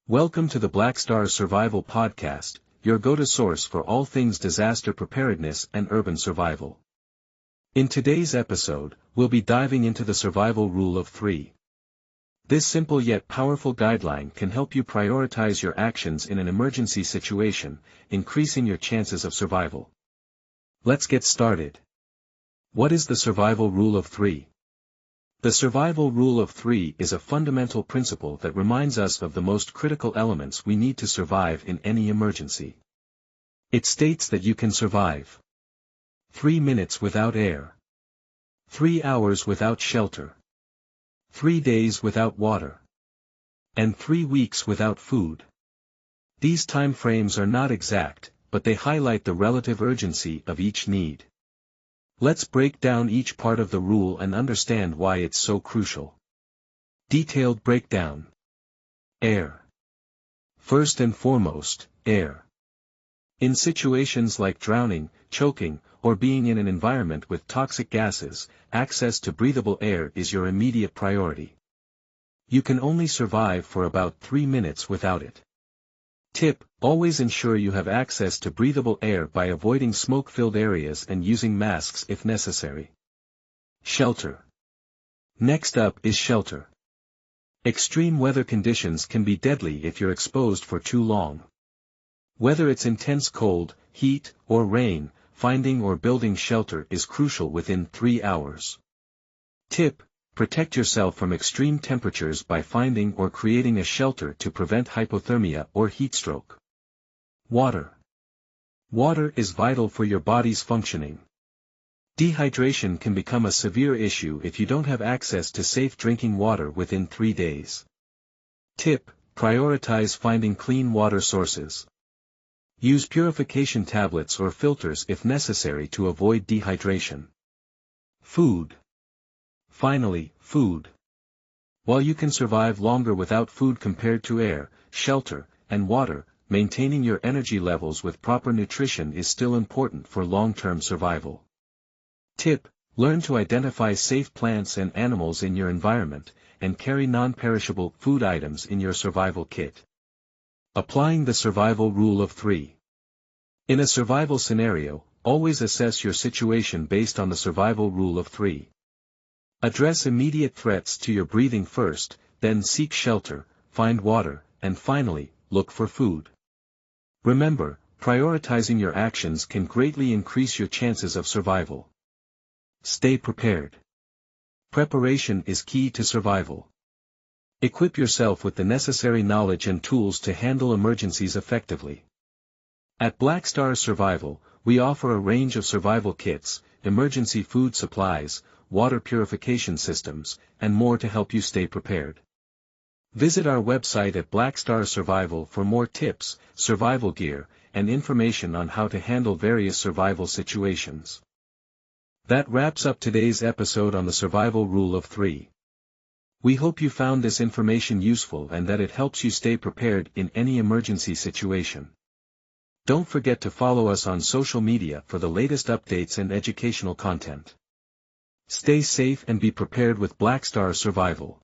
Welcome to the Blackstar Survival podcast, your go-to source for all things disaster preparedness and urban survival. In today's episode, we'll be diving into the survival rule of 3. This simple yet powerful guideline can help you prioritize your actions in an emergency situation, increasing your chances of survival. Let's get started. What is the survival rule of 3? The survival rule of 3 is a fundamental principle that reminds us of the most critical elements we need to survive in any emergency. It states that you can survive 3 minutes without air, 3 hours without shelter, 3 days without water, and 3 weeks without food. These time frames are not exact, but they highlight the relative urgency of each need. Let's break down each part of the rule and understand why it's so crucial. Detailed breakdown. Air. First and foremost, air. In situations like drowning, choking, or being in an environment with toxic gases, access to breathable air is your immediate priority. You can only survive for about 3 minutes without it. Tip: always ensure you have access to breathable air by avoiding smoke-filled areas and using masks if necessary. Shelter. Next up is shelter. Extreme weather conditions can be deadly if you're exposed for too long. Whether it's intense cold, heat, or rain, finding or building shelter is crucial within 3 hours. Tip: protect yourself from extreme temperatures by finding or creating a shelter to prevent hypothermia or heatstroke. Water. Water is vital for your body's functioning. Dehydration can become a severe issue if you don't have access to safe drinking water within 3 days. Tip: prioritize finding clean water sources. Use purification tablets or filters if necessary to avoid dehydration. Food. Finally, food. While you can survive longer without food compared to air, shelter, and water, maintaining your energy levels with proper nutrition is still important for long-term survival. Tip: learn to identify safe plants and animals in your environment, and carry non-perishable food items in your survival kit. Applying the survival rule of 3. In a survival scenario, always assess your situation based on the survival rule of 3. Address immediate threats to your breathing first, then seek shelter, find water, and finally, look for food. Remember, prioritizing your actions can greatly increase your chances of survival. Stay prepared. Preparation is key to survival. Equip yourself with the necessary knowledge and tools to handle emergencies effectively. At Blackstar Survival, we offer a range of survival kits, emergency food supplies, water purification systems, and more to help you stay prepared. Visit our website at Blackstar Survival for more tips, survival gear, and information on how to handle various survival situations. That wraps up today's episode on the survival rule of 3. We hope you found this information useful and that it helps you stay prepared in any emergency situation. Don't forget to follow us on social media for the latest updates and educational content. Stay safe and be prepared with Blackstar Survival.